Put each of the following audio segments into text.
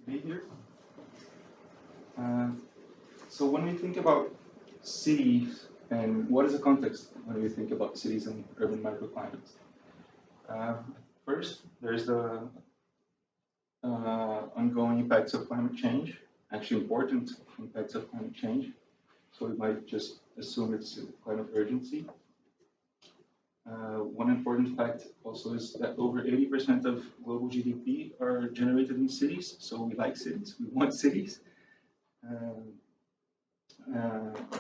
be here. Uh, so when we think about cities, and what is the context when we think about cities and urban microclimates? Uh, First, there's the ongoing impacts of climate change, actually important impacts of climate change. So we might just assume it's a climate urgency. One important fact also is that over 80% of global GDP are generated in cities. So we like cities, we want cities. Uh,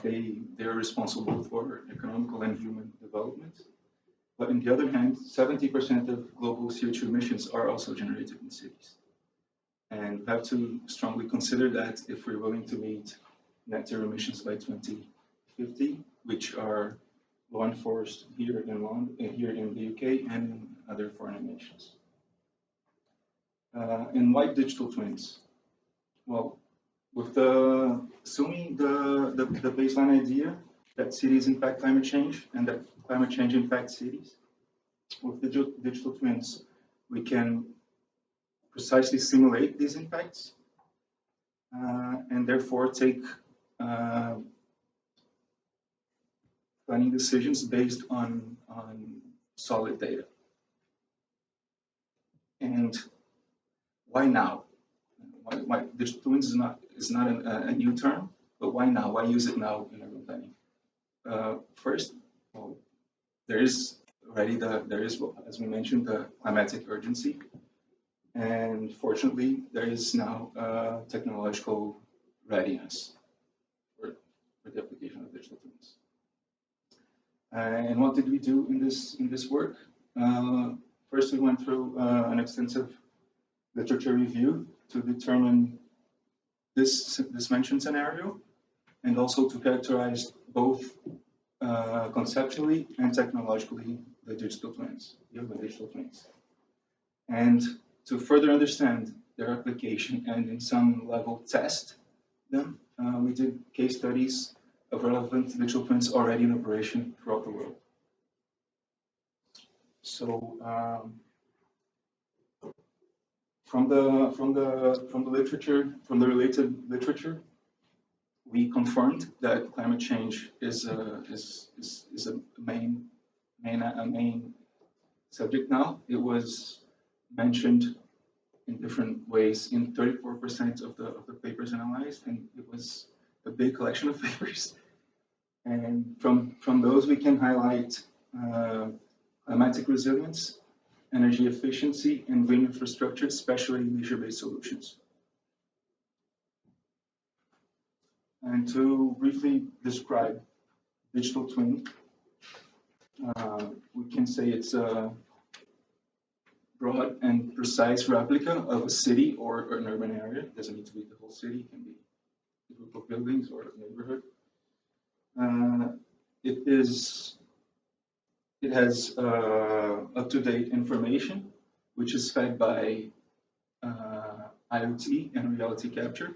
they are responsible for economical and human development. But on the other hand, 70% of global CO2 emissions are also generated in cities. And we have to strongly consider that if we're willing to meet net zero emissions by 2050, which are law enforced here in London, here in the UK and in other foreign nations. And why digital twins? Well, with assuming the baseline idea that cities impact climate change and that climate change impacts cities, with digital twins, we can precisely simulate these impacts and therefore take planning decisions based on solid data. And why now? Why digital twins is not a new term, but why now? Why use it now in urban planning? First, well, there is, as we mentioned, the climatic urgency, and fortunately, there is now technological readiness for the application of digital twins. And what did we do in this work? First, we went through an extensive literature review to determine this mentioned scenario, and also to characterize both conceptually and technologically the digital twins, the urban digital twins. And to further understand their application and in some level test them, we did case studies of relevant digital twins already in operation throughout the world. So from the literature, from the related literature, we confirmed that climate change is a main subject now. It was mentioned in different ways in 34% of the papers analyzed, and it was a big collection of papers. And from those, we can highlight climatic resilience, energy efficiency, and green infrastructure, especially leisure-based solutions. And to briefly describe digital twin, we can say it's a broad and precise replica of a city or an urban area. It doesn't need to be the whole city, it can be a group of buildings or a neighborhood. It has up-to-date information, which is fed by IoT and reality capture.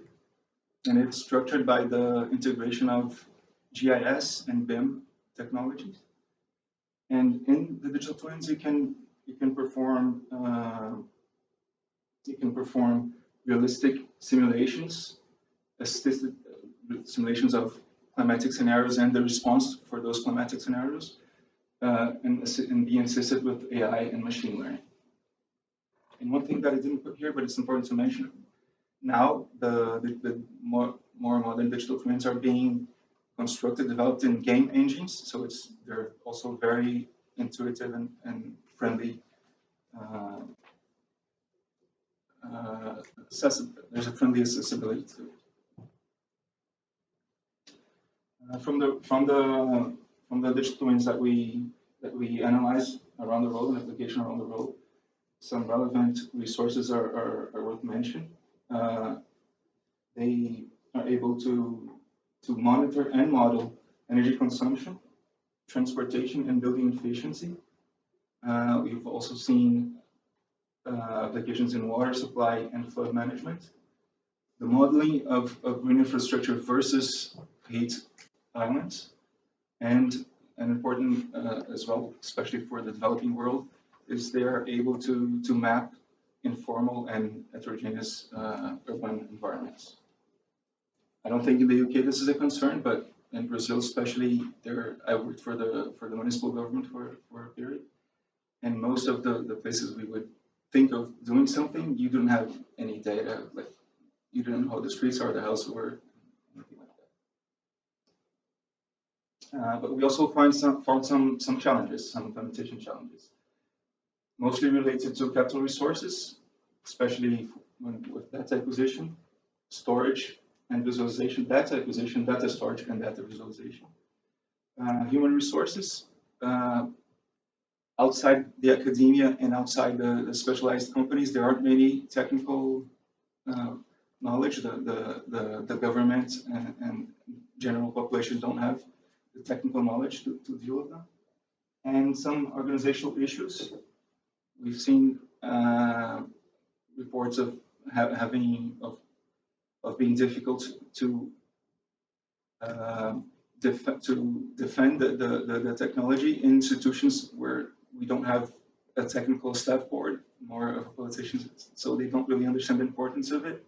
And it's structured by the integration of GIS and BIM technologies. And in the digital twins, you can perform realistic simulations, assisted simulations of climatic scenarios and the response for those climatic scenarios, and be assisted with AI and machine learning. And one thing that I didn't put here, but it's important to mention, now the more modern digital twins are being constructed, developed in game engines, so they're also very intuitive and friendly. There's a friendly accessibility to it. From the digital twins that we analyze around the world, and application around the world, some relevant resources are worth mentioning. They are able to monitor and model energy consumption, transportation, and building efficiency. We've also seen applications in water supply and flood management, the modeling of green infrastructure versus heat islands, and an important as well, especially for the developing world, is they are able to map informal and heterogeneous urban environments. I don't think in the UK this is a concern, but in Brazil especially, I worked for the municipal government for a period, and most of the places we would think of doing something, you don't have any data, like you don't know how the streets are, the houses were, anything like that. But we also found some challenges, some implementation challenges, mostly related to capital resources, especially with data acquisition, storage, and visualization, data acquisition, data storage, and data visualization. Human resources, outside the academia and outside the specialized companies, there aren't many technical knowledge. The government and general population don't have the technical knowledge to deal with them. And some organizational issues. We've seen reports of being difficult to defend the technology in institutions where we don't have a technical staff board, more of politicians, so they don't really understand the importance of it.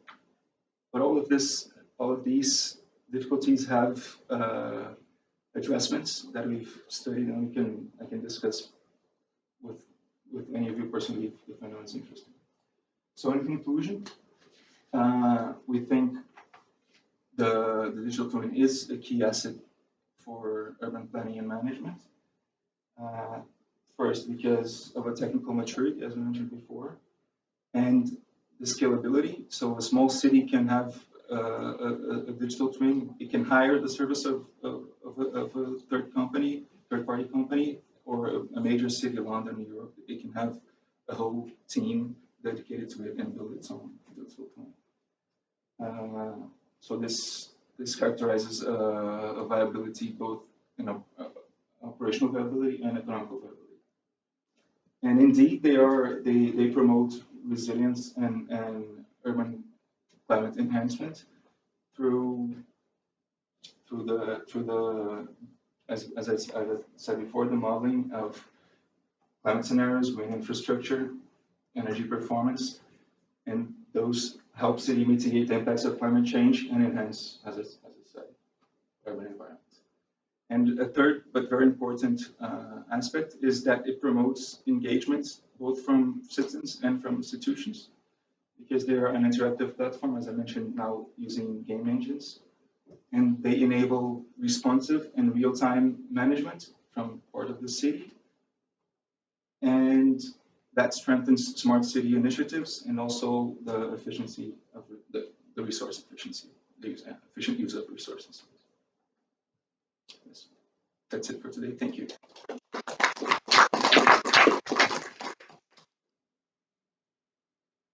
But all of these difficulties have addressments that we've studied, and I can discuss with any of you personally if anyone is interested. So in conclusion, we think the digital twin is a key asset for urban planning and management. First, because of a technical maturity, as we mentioned before, and the scalability. So a small city can have a digital twin. It can hire the service of a third-party company, or a major city, London, New York. It can have a whole team dedicated to it and build its own digital twin. So this characterizes a viability, both operational viability and economical viability. And indeed, they promote resilience and urban climate enhancement through the as I said before, the modeling of climate scenarios, green infrastructure, energy performance, and those help city mitigate the impacts of climate change and enhance, as I said, urban environment. And a third, but very important aspect is that it promotes engagement, both from citizens and from institutions, because they are an interactive platform, as I mentioned, now using game engines, and they enable responsive and real-time management from part of the city, and that strengthens smart city initiatives and also the efficiency of the resource efficiency, the efficient use of resources. Yes. That's it for today. Thank you.